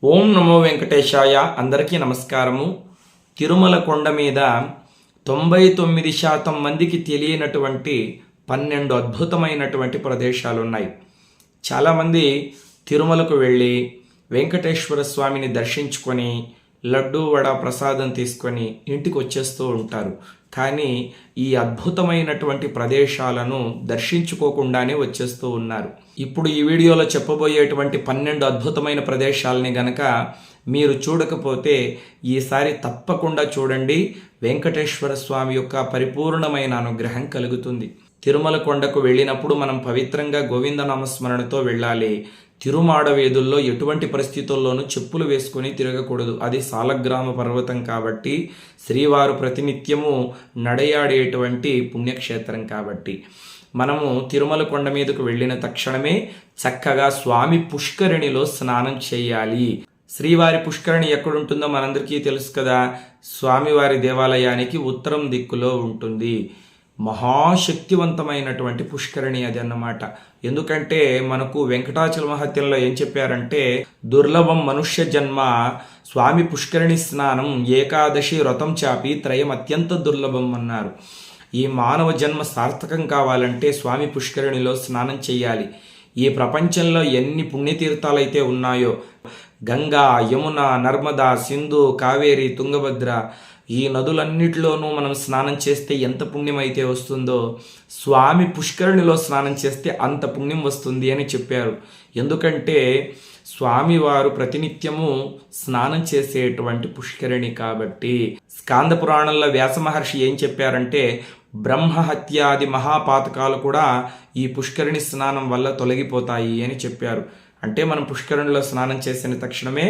ఓం నమో వెంకటేశాయ. అందరికీ నమస్కారము. తిరుమల కొండ మీద 99% మందికి తెలియనటువంటి 12 అద్భుతమైనటువంటి ప్రదేశాలు ఉన్నాయి. చాలామంది తిరుమలకు వెళ్ళి వెంకటేశ్వర స్వామిని దర్శించుకొని లడ్డు వడ ప్రసాదం తీసుకొని ఇంటికి వచ్చేస్తూ ఉంటారు. కానీ ఈ అద్భుతమైనటువంటి ప్రదేశాలను దర్శించుకోకుండానే వచ్చేస్తూ ఉన్నారు. ఇప్పుడు ఈ వీడియోలో చెప్పబోయేటువంటి 12 అద్భుతమైన ప్రదేశాలని గనక మీరు చూడకపోతే ఈసారి తప్పకుండా చూడండి. వెంకటేశ్వర స్వామి యొక్క పరిపూర్ణమైన అనుగ్రహం కలుగుతుంది. తిరుమల కొండకు వెళ్ళినప్పుడు మనం పవిత్రంగా గోవిందనామస్మరణతో వెళ్ళాలి. తిరుమాడ వీధుల్లో ఎటువంటి పరిస్థితుల్లోనూ చెప్పులు వేసుకొని తిరగకూడదు. అది సాలగ్రామ పర్వతం కాబట్టి, శ్రీవారు ప్రతినిత్యము నడయాడేటువంటి పుణ్యక్షేత్రం కాబట్టి మనము తిరుమల కొండ మీదకు వెళ్ళిన తక్షణమే చక్కగా స్వామి పుష్కరిణిలో స్నానం చేయాలి. శ్రీవారి పుష్కరిణి ఎక్కడుంటుందో మనందరికీ తెలుసు కదా. స్వామివారి దేవాలయానికి ఉత్తరం దిక్కులో ఉంటుంది. మహాశక్తివంతమైనటువంటి పుష్కరిణి అది అన్నమాట. ఎందుకంటే మనకు వెంకటాచల మహత్యంలో ఏం చెప్పారంటే, దుర్లభం మనుష్య జన్మ స్వామి పుష్కరిణి స్నానం ఏకాదశి వ్రతం చాపి త్రయం అత్యంత దుర్లభం అన్నారు. ఈ మానవ జన్మ సార్థకం కావాలంటే స్వామి పుష్కరిణిలో స్నానం చేయాలి. ఈ ప్రపంచంలో ఎన్ని పుణ్యతీర్థాలైతే ఉన్నాయో, గంగా, యమున, నర్మదా, సింధు, కావేరి, తుంగభద్ర, ఈ నదులన్నిటిలోనూ మనం స్నానం చేస్తే ఎంత పుణ్యం అయితే వస్తుందో, స్వామి పుష్కరిణిలో స్నానం చేస్తే అంత పుణ్యం వస్తుంది అని చెప్పారు. ఎందుకంటే స్వామివారు ప్రతినిత్యము స్నానం చేసేటువంటి పుష్కరిణి కాబట్టి. స్కాంద పురాణంలో వ్యాస మహర్షి ఏం చెప్పారంటే, బ్రహ్మహత్యాది మహాపాతకాలు కూడా ఈ పుష్కరిణి స్నానం వల్ల తొలగిపోతాయి అని చెప్పారు. అంటే మనం పుష్కరిణిలో స్నానం చేసిన తక్షణమే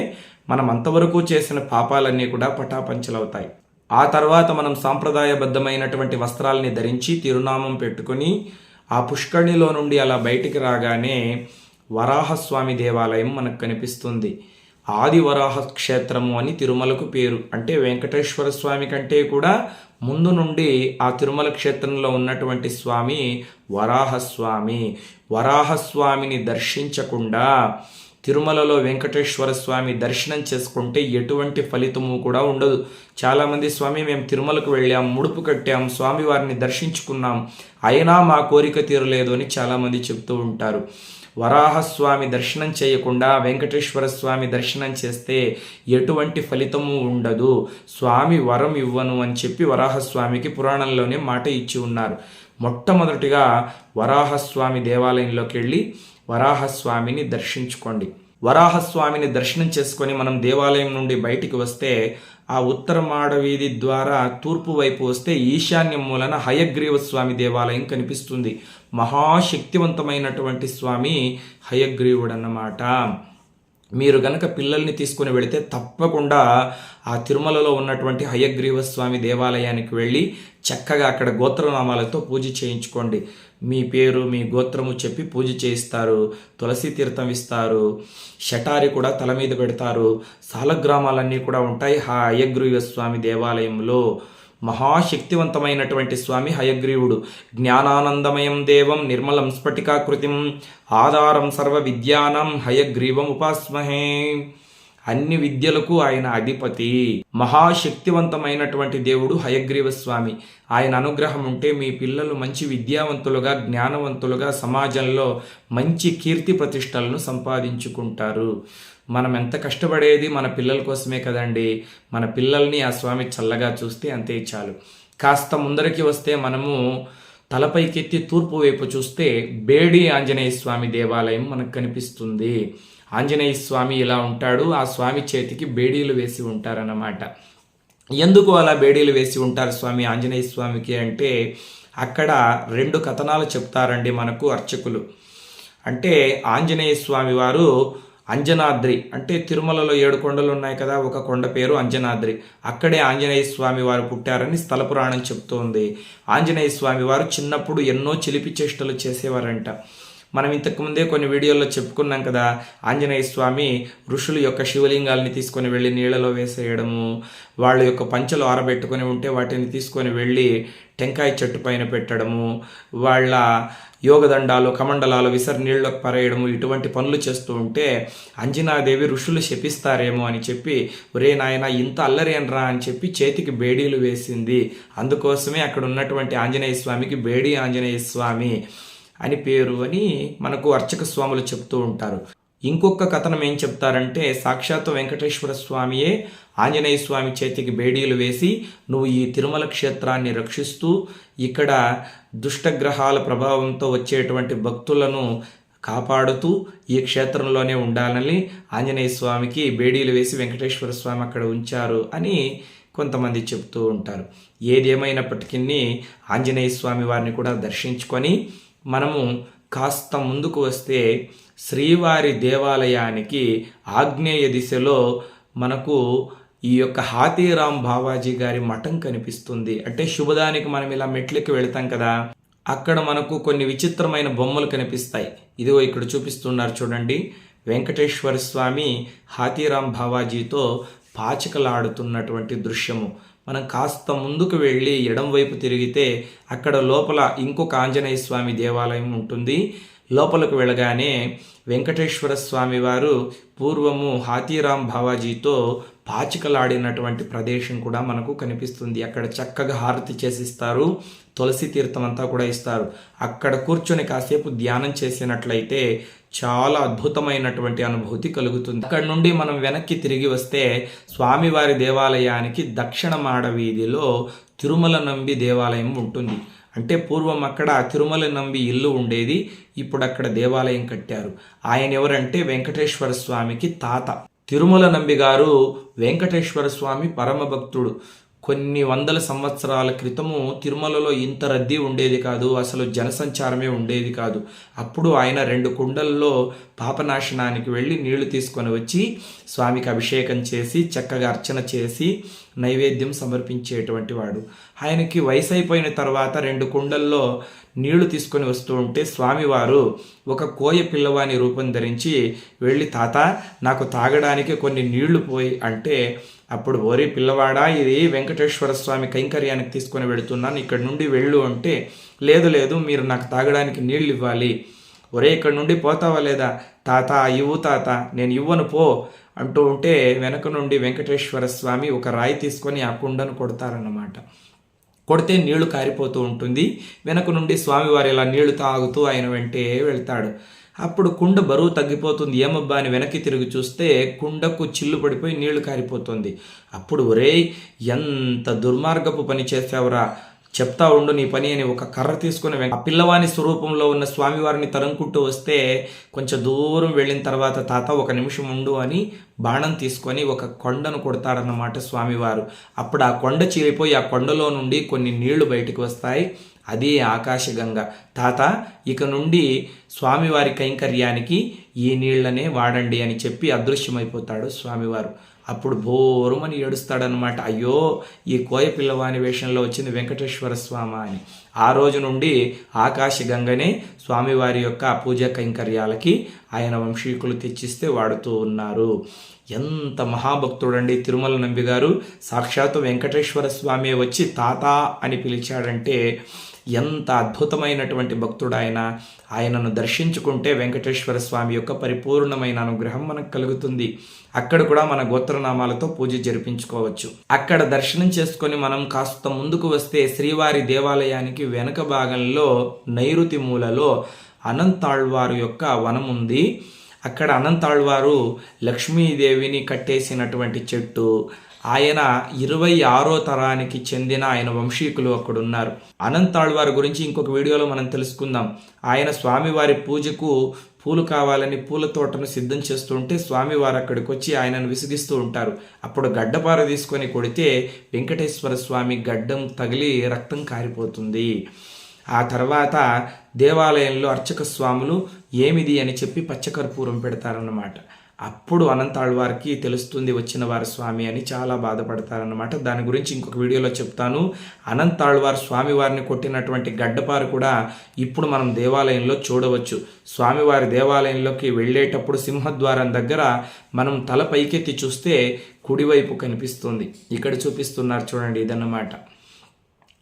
మనం అంతవరకు చేసిన పాపాలన్నీ కూడా పటాపంచలవుతాయి. ఆ తర్వాత మనం సాంప్రదాయబద్ధమైనటువంటి వస్త్రాలని ధరించి తిరునామం పెట్టుకొని ఆ పుష్కరిణిలో నుండి అలా బయటికి రాగానే వరాహస్వామి దేవాలయం మనకు కనిపిస్తుంది. ఆది వరాహ క్షేత్రము అని తిరుమలకు పేరు. అంటే వెంకటేశ్వర స్వామి కంటే కూడా ముందు నుండి ఆ తిరుమల క్షేత్రంలో ఉన్నటువంటి స్వామి వరాహస్వామి. వరాహస్వామిని దర్శించకుండా తిరుమలలో వెంకటేశ్వర స్వామి దర్శనం చేసుకుంటే ఎటువంటి ఫలితము కూడా ఉండదు. చాలామంది, స్వామి మేము తిరుమలకు వెళ్ళాం, ముడుపు కట్టాం, స్వామివారిని దర్శించుకున్నాం, అయినా మా కోరిక తీరలేదు అని చాలామంది చెప్తూ ఉంటారు. వరాహస్వామి దర్శనం చేయకుండా వెంకటేశ్వర స్వామి దర్శనం చేస్తే ఎటువంటి ఫలితము ఉండదు. స్వామి వరం ఇవ్వను అని చెప్పి వరాహస్వామికి పురాణంలోనే మాట ఇచ్చి ఉన్నారు. మొట్టమొదటిగా వరాహస్వామి దేవాలయంలోకి వెళ్ళి వరాహస్వామిని దర్శించుకోండి. వరాహస్వామిని దర్శనం చేసుకొని మనం దేవాలయం నుండి బయటికి వస్తే ఆ ఉత్తర మాడ వీధి ద్వారా తూర్పు వైపు వస్తే ఈశాన్యం మూలన హయగ్రీవ స్వామి దేవాలయం కనిపిస్తుంది. మహాశక్తివంతమైనటువంటి స్వామి హయగ్రీవుడు అన్నమాట. మీరు గనక పిల్లల్ని తీసుకుని వెళితే తప్పకుండా ఆ తిరుమలలో ఉన్నటువంటి హయగ్రీవ స్వామి దేవాలయానికి వెళ్ళి చక్కగా అక్కడ గోత్రనామాలతో పూజ చేయించుకోండి. మీ పేరు, మీ గోత్రము చెప్పి పూజ చేయిస్తారు. తులసి తీర్థం ఇస్తారు. షటారి కూడా తల మీద పెడతారు. సాలగ్రామాలన్నీ కూడా ఉంటాయి హయగ్రీవ స్వామి దేవాలయంలో. మహాశక్తివంతమైనటువంటి స్వామి హయగ్రీవుడు. జ్ఞానానందమయం దేవం నిర్మలం స్ఫటికాకృతిం ఆధారం సర్వ విద్యానం హయగ్రీవం ఉపాస్మహే. అన్ని విద్యలకు ఆయన అధిపతి. మహాశక్తివంతమైనటువంటి దేవుడు హయగ్రీవ స్వామి. ఆయన అనుగ్రహం ఉంటే మీ పిల్లలు మంచి విద్యావంతులుగా, జ్ఞానవంతులుగా, సమాజంలో మంచి కీర్తి ప్రతిష్టలను సంపాదించుకుంటారు. మనం ఎంత కష్టపడేది మన పిల్లల కోసమే కదండి. మన పిల్లల్ని ఆ స్వామి చల్లగా చూస్తే అంతే చాలు. కాస్త ముందరికి వస్తే మనము తలపైకెత్తి తూర్పు వైపు చూస్తే బేడి ఆంజనేయ స్వామి దేవాలయం మనకు కనిపిస్తుంది. ఆంజనేయ స్వామి ఇలా ఉంటాడు. ఆ స్వామి చేతికి బేడీలు వేసి ఉంటారన్నమాట. ఎందుకు అలా బేడీలు వేసి ఉంటారు స్వామి ఆంజనేయ స్వామికి అంటే, అక్కడ 2 కథనాలు చెప్తారండి మనకు అర్చకులు. అంటే ఆంజనేయ స్వామి వారు అంజనాద్రి, అంటే తిరుమలలో 7 కొండలు ఉన్నాయి కదా, ఒక కొండ పేరు అంజనాద్రి. అక్కడే ఆంజనేయ స్వామి వారు పుట్టారని స్థల పురాణం చెప్తోంది. ఆంజనేయ స్వామి వారు చిన్నప్పుడు ఎన్నో చిలిపి చేష్టలు చేసేవారంట. మనం ఇంతకుముందే కొన్ని వీడియోల్లో చెప్పుకున్నాం కదా. ఆంజనేయ స్వామి ఋషుల యొక్క శివలింగాల్ని తీసుకొని వెళ్ళి నీళ్ళలో వేసేయడము, వాళ్ళ యొక్క పంచలు ఆరబెట్టుకొని ఉంటే వాటిని తీసుకొని వెళ్ళి టెంకాయ చెట్టు పైన పెట్టడము, వాళ్ళ యోగదండాలు కమండలాలు విసరి నీళ్ళకు పరేయడము ఇటువంటి పనులు చేస్తూ ఉంటే అంజనాదేవి ఋషులు శపిస్తారేమో అని చెప్పి ఒరే నాయన ఇంత అల్లరేనరా అని చెప్పి చేతికి బేడీలు వేసింది. అందుకోసమే అక్కడ ఉన్నటువంటి ఆంజనేయ స్వామికి బేడీ ఆంజనేయ స్వామి అని పేరు అని మనకు అర్చక స్వాములు చెప్తూ ఉంటారు. ఇంకొక కథనం ఏం చెప్తారంటే సాక్షాత్తు వెంకటేశ్వర స్వామియే ఆంజనేయ స్వామి చేతికి బేడీలు వేసి నువ్వు ఈ తిరుమల క్షేత్రాన్ని రక్షిస్తూ ఇక్కడ దుష్టగ్రహాల ప్రభావంతో వచ్చేటువంటి భక్తులను కాపాడుతూ ఈ క్షేత్రంలోనే ఉండాలని ఆంజనేయ స్వామికి బేడీలు వేసి వెంకటేశ్వర స్వామి అక్కడ ఉంచారు అని కొంతమంది చెప్తూ ఉంటారు. ఏదేమైనప్పటికీ ఆంజనేయ స్వామి వారిని కూడా దర్శించుకొని మనము కాస్త ముందుకు వస్తే శ్రీవారి దేవాలయానికి ఆగ్నేయ దిశలో మనకు ఈ యొక్క హాతీరాం బావాజీ గారి మఠం కనిపిస్తుంది. అంటే శుభదానికి మనం ఇలా మెట్లకి వెళ్తాం కదా, అక్కడ మనకు కొన్ని విచిత్రమైన బొమ్మలు కనిపిస్తాయి. ఇదిగో ఇక్కడ చూపిస్తున్నారు చూడండి, వెంకటేశ్వర స్వామి హాతీరాం బావాజీతో పాచికలాడుతున్నటువంటి దృశ్యము. మనం కాస్త ముందుకు వెళ్ళి ఎడం వైపు తిరిగితే అక్కడ లోపల ఇంకొక ఆంజనేయ స్వామి దేవాలయం ఉంటుంది. లోపలకు వెళ్ళగానే వెంకటేశ్వర స్వామి వారు పూర్వము హాతీరాం బావాజీతో పాచికలాడినటువంటి ప్రదేశం కూడా మనకు కనిపిస్తుంది. అక్కడ చక్కగా హారతి చేసిస్తారు, తులసి తీర్థం అంతా కూడా ఇస్తారు. అక్కడ కూర్చొని కాసేపు ధ్యానం చేసినట్లయితే చాలా అద్భుతమైనటువంటి అనుభూతి కలుగుతుంది. అక్కడ నుండి మనం వెనక్కి తిరిగి వస్తే స్వామివారి దేవాలయానికి దక్షిణ మాడ వీధిలో తిరుమల నంబి దేవాలయం ఉంటుంది. అంటే పూర్వం అక్కడ తిరుమల నంబి ఇల్లు ఉండేది, ఇప్పుడు అక్కడ దేవాలయం కట్టారు. ఆయన ఎవరంటే వెంకటేశ్వర స్వామికి తాత. తిరుమల నంబి గారు వెంకటేశ్వర స్వామి పరమభక్తుడు. కొన్ని వందల సంవత్సరాల క్రితము తిరుమలలో ఇంత రద్దీ ఉండేది కాదు, అసలు జనసంచారమే ఉండేది కాదు. అప్పుడు ఆయన 2 కుండల్లో పాపనాశనానికి వెళ్ళి నీళ్లు తీసుకొని వచ్చి స్వామికి అభిషేకం చేసి చక్కగా అర్చన చేసి నైవేద్యం సమర్పించేటువంటి వాడు. ఆయనకి వయసు అయిపోయిన తర్వాత 2 కుండల్లో నీళ్లు తీసుకొని వస్తూ ఉంటే స్వామివారు ఒక కోయ పిల్లవాని రూపం ధరించి వెళ్ళి తాత నాకు తాగడానికి కొన్ని నీళ్లు పోయి అంటే అప్పుడు ఓరి పిల్లవాడా ఇది వెంకటేశ్వర స్వామి కైంకర్యానికి తీసుకొని వెళుతున్నాను, ఇక్కడ నుండి వెళ్ళు అంటే లేదు లేదు మీరు నాకు తాగడానికి నీళ్ళు ఇవ్వాలి. ఒరే ఇక్కడ నుండి పోతావా లేదా, తాత ఇవ్వు తాత, నేను ఇవ్వను పో అంటూ ఉంటే వెనక నుండి వెంకటేశ్వర స్వామి ఒక రాయి తీసుకొని ఆ కుండను కొడతారన్నమాట. కొడితే నీళ్లు కారిపోతూ ఉంటుంది. వెనక నుండి స్వామివారు ఇలా నీళ్లు తాగుతూ ఆయన వెంటే వెళ్తాడు. అప్పుడు కుండ బరువు తగ్గిపోతుంది. ఏమబ్బా అని వెనక్కి తిరిగి చూస్తే కుండకు చిల్లు పడిపోయి నీళ్లు కారిపోతుంది. అప్పుడు ఒరేయ్ ఎంత దుర్మార్గపు పని చేసావురా, చెప్తా ఉండు నీ పని అని ఒక కర్ర తీసుకుని ఆ పిల్లవాని స్వరూపంలో ఉన్న స్వామివారిని తరుముకుంటూ వస్తే కొంచెం దూరం వెళ్ళిన తర్వాత తాత ఒక నిమిషం ఉండు అని బాణం తీసుకొని ఒక కొండను కొడతారన్నమాట స్వామివారు. అప్పుడు ఆ కొండ చీలిపోయి ఆ కొండలో నుండి కొన్ని నీళ్లు బయటకు వస్తాయి. అది ఆకాశగంగ. తాత ఇక నుండి స్వామివారి కైంకర్యానికి ఈ నీళ్లనే వాడండి అని చెప్పి అదృశ్యమైపోతాడు స్వామివారు. అప్పుడు బోరుమని ఏడుస్తాడనమాట, అయ్యో ఈ కోయ పిల్లవాని వేషంలో వచ్చింది వెంకటేశ్వర స్వామి అని. ఆ రోజు నుండి ఆకాశగంగనే స్వామివారి యొక్క పూజా కైంకర్యాలకి ఆయన వంశీకులు తెచ్చిస్తే వాడుతూ ఉన్నారు. ఎంత మహాభక్తుడండి తిరుమల నంబి గారు. సాక్షాత్తు వెంకటేశ్వర స్వామి వచ్చి తాత అని పిలిచాడంటే ఎంత అద్భుతమైనటువంటి భక్తుడు ఆయన. ఆయనను దర్శించుకుంటే వెంకటేశ్వర స్వామి యొక్క పరిపూర్ణమైన అనుగ్రహం మనకు కలుగుతుంది. అక్కడ కూడా మన గోత్రనామాలతో పూజ జరిపించుకోవచ్చు. అక్కడ దర్శనం చేసుకొని మనం కాస్త ముందుకు వస్తే శ్రీవారి దేవాలయానికి వెనక భాగంలో నైరుతి మూలలో అనంతాళ్వారు యొక్క వనం ఉంది. అక్కడ అనంతాళ్వారు లక్ష్మీదేవిని కట్టేసినటువంటి చెట్టు. ఆయన 26వ తరానికి చెందిన ఆయన వంశీకులు అక్కడ ఉన్నారు. అనంతాళ్వారు గురించి ఇంకొక వీడియోలో మనం తెలుసుకుందాం. ఆయన స్వామివారి పూజకు పూలు కావాలని పూల తోటను సిద్ధం చేస్తూ ఉంటే స్వామివారు అక్కడికి వచ్చి ఆయనను విసిగిస్తూ ఉంటారు. అప్పుడు గడ్డపార తీసుకొని కొడితే వెంకటేశ్వర స్వామి గడ్డం తగిలి రక్తం కారిపోతుంది. ఆ తర్వాత దేవాలయంలో అర్చక స్వాములు ఏమిది అని చెప్పి పచ్చకర్పూరం పెడతారన్నమాట. అప్పుడు అనంతాళ్వారికి తెలుస్తుంది వచ్చిన వారి స్వామి అని, చాలా బాధపడతారన్నమాట. దాని గురించి ఇంకొక వీడియోలో చెప్తాను. అనంతాళ్వారు స్వామివారిని కొట్టినటువంటి గడ్డపారు కూడా ఇప్పుడు మనం దేవాలయంలో చూడవచ్చు. స్వామివారి దేవాలయంలోకి వెళ్ళేటప్పుడు సింహద్వారం దగ్గర మనం తల పైకెత్తి చూస్తే కుడివైపు కనిపిస్తుంది. ఇక్కడ చూపిస్తున్నారు చూడండి, ఇదన్నమాట.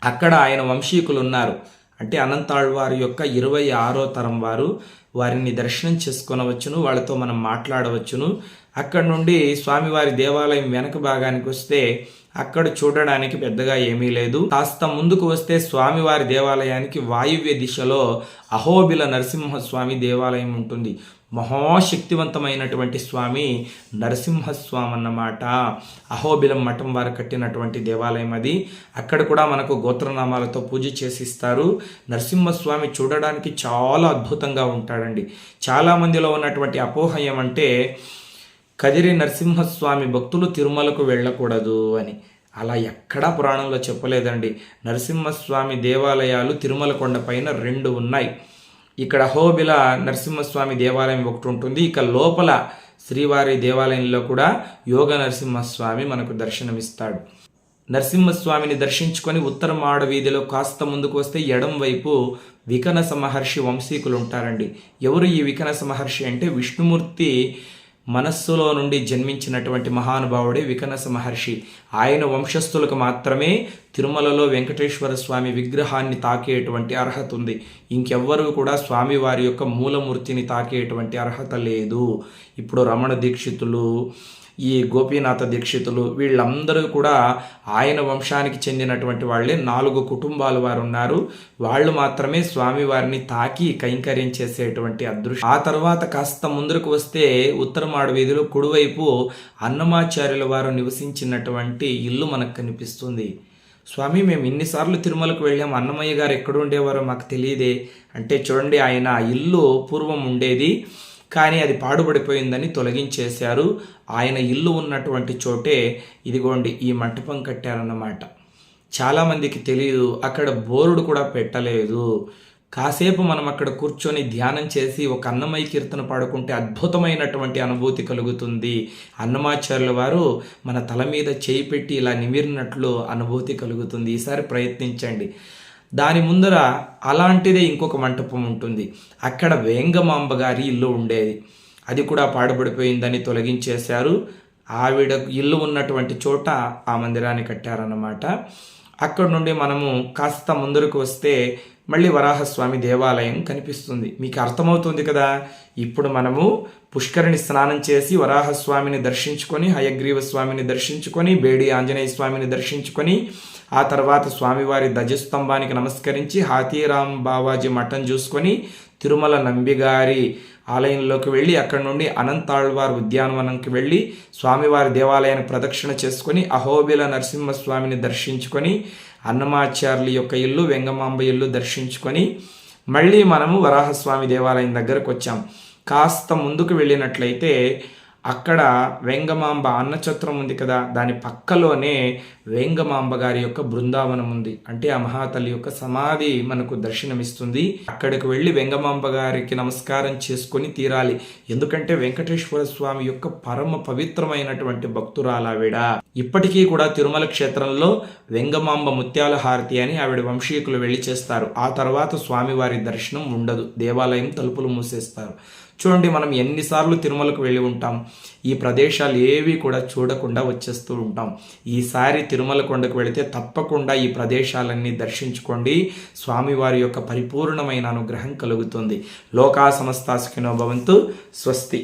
అక్కడ ఆయన వంశీకులు ఉన్నారు. అంటే అనంతాళ్వారి యొక్క 26వ తరం వారు. వారిని దర్శనం చేసుకొనవచ్చును, వాళ్ళతో మనం మాట్లాడవచ్చును. అక్కడ నుండి స్వామివారి దేవాలయం వెనక భాగానికి వస్తే అక్కడ చూడడానికి పెద్దగా ఏమీ లేదు. కాస్త ముందుకు వస్తే స్వామివారి దేవాలయానికి వాయువ్య దిశలో అహోబిల నరసింహస్వామి దేవాలయం ఉంటుంది. మహాశక్తివంతమైనటువంటి స్వామి నరసింహస్వామి అన్నమాట. అహోబిలం మఠం వారు కట్టినటువంటి దేవాలయం అది. అక్కడ కూడా మనకు గోత్రనామాలతో పూజ చేసిస్తారు. నరసింహస్వామి చూడడానికి చాలా అద్భుతంగా ఉంటాడండి. చాలామందిలో ఉన్నటువంటి అపోహ ఏమంటే కదిరి నరసింహస్వామి భక్తులు తిరుమలకు వెళ్ళకూడదు అని. అలా ఎక్కడా పురాణంలో చెప్పలేదండి. నరసింహస్వామి దేవాలయాలు తిరుమల కొండపైన 2 ఉన్నాయి. ఇక్కడ అహోబిల నరసింహస్వామి దేవాలయం ఒకటి ఉంటుంది. ఇక లోపల శ్రీవారి దేవాలయంలో కూడా యోగ నరసింహస్వామి మనకు దర్శనమిస్తాడు. నరసింహస్వామిని దర్శించుకొని ఉత్తర మాడ వీధిలో కాస్త ముందుకు వస్తే ఎడం వైపు వికనస మహర్షి వంశీకులు ఉంటారండి. ఎవరు ఈ వికనస మహర్షి అంటే విష్ణుమూర్తి మనస్సులో నుండి జన్మించినటువంటి మహానుభావుడే వికనస మహర్షి. ఆయన వంశస్థులకు మాత్రమే తిరుమలలో వెంకటేశ్వర స్వామి విగ్రహాన్ని తాకేటువంటి అర్హత ఉంది. ఇంకెవ్వరూ కూడా స్వామివారి యొక్క మూలమూర్తిని తాకేటువంటి అర్హత లేదు. ఇప్పుడు రమణ దీక్షితులు, ఈ గోపీనాథ దీక్షితులు వీళ్ళందరూ కూడా ఆయన వంశానికి చెందినటువంటి వాళ్ళే. 4 కుటుంబాల వారు ఉన్నారు. వాళ్ళు మాత్రమే స్వామివారిని తాకి కైంకర్యం చేసేటువంటి అదృష్టం. ఆ తర్వాత కాస్త ముందుకు వస్తే ఉత్తరమాడ వీధిలో కుడివైపు అన్నమాచార్యుల వారు నివసించినటువంటి ఇల్లు మనకు కనిపిస్తుంది. స్వామి, మేము ఇన్నిసార్లు తిరుమలకు వెళ్ళాము, అన్నమయ్య గారు ఎక్కడ ఉండేవారో మాకు తెలియదే అంటే, చూడండి, ఆయన ఇల్లు పూర్వం ఉండేది, కానీ అది పాడుపడిపోయిందని తొలగించేశారు. ఆయన ఇల్లు ఉన్నటువంటి చోటే ఇదిగోండి ఈ మంటపం కట్టారన్నమాట. చాలామందికి తెలియదు, అక్కడ బోర్డు కూడా పెట్టలేదు. కాసేపు మనం అక్కడ కూర్చొని ధ్యానం చేసి ఒక అన్నమయ్య కీర్తన పాడుకుంటే అద్భుతమైనటువంటి అనుభూతి కలుగుతుంది. అన్నమాచార్యుల వారు మన తల మీద చేయి పెట్టి ఇలా నిమిరినట్లు అనుభూతి కలుగుతుంది. ఈసారి ప్రయత్నించండి. దాని ముందర అలాంటిదే ఇంకొక మంటపం ఉంటుంది. అక్కడ వేంగమాంబ గారి ఇల్లు ఉండేది. అది కూడా పాడుపడిపోయిందని తొలగించేశారు. ఆవిడ ఇల్లు ఉన్నటువంటి చోట ఆ మందిరాన్ని కట్టారన్నమాట. అక్కడ నుండి మనము కాస్త ముందరకు వస్తే మళ్ళీ వరాహస్వామి దేవాలయం కనిపిస్తుంది. మీకు అర్థమవుతుంది కదా. ఇప్పుడు మనము పుష్కరిణి స్నానం చేసి వరాహస్వామిని దర్శించుకొని, హయగ్రీవ స్వామిని దర్శించుకొని, బేడి ఆంజనేయ స్వామిని దర్శించుకొని, ఆ తర్వాత స్వామివారి ధ్వజస్తంభానికి నమస్కరించి హాతీరాం బావాజీ మఠం చూసుకొని తిరుమల నంబిగారి ఆలయంలోకి వెళ్ళి అక్కడ నుండి అనంతాళ్వార్ ఉద్యానవనంకి వెళ్ళి స్వామివారి దేవాలయాన్ని ప్రదక్షిణ చేసుకొని అహోబిల నరసింహస్వామిని దర్శించుకొని అన్నమాచార్యుల యొక్క ఇల్లు, వెంగమాంబ ఇల్లు దర్శించుకొని మళ్ళీ మనము వరాహస్వామి దేవాలయం దగ్గరకు వచ్చాం. కాస్త ముందుకు వెళ్ళినట్లయితే అక్కడ వెంగమాంబ అన్నఛత్రం ఉంది కదా, దాని పక్కలోనే వేంగమాంబ గారి యొక్క బృందావనం ఉంది. అంటే ఆ మహాతల్లి యొక్క సమాధి మనకు దర్శనమిస్తుంది. అక్కడికి వెళ్ళి వెంగమాంబ గారికి నమస్కారం చేసుకొని తీరాలి. ఎందుకంటే వెంకటేశ్వర స్వామి యొక్క పరమ పవిత్రమైనటువంటి భక్తురాలావిడ. ఇప్పటికీ కూడా తిరుమల క్షేత్రంలో వెంగమాంబ ముత్యాల హారతి అని ఆవిడ వంశీకులు వెళ్ళి చేస్తారు. ఆ తర్వాత స్వామివారి దర్శనం ఉండదు, దేవాలయం తలుపులు మూసేస్తారు. చూడండి, మనం ఎన్నిసార్లు తిరుమలకు వెళ్ళి ఉంటాం, ఈ ప్రదేశాలు ఏవి కూడా చూడకుండా వచ్చేస్తూ ఉంటాం. ఈసారి తిరుమల కొండకు వెళితే తప్పకుండా ఈ ప్రదేశాలన్నీ దర్శించుకోండి. స్వామివారి యొక్క పరిపూర్ణమైన అనుగ్రహం కలుగుతుంది. లోకా సమస్తా సుఖినో భవంతు. స్వస్తి.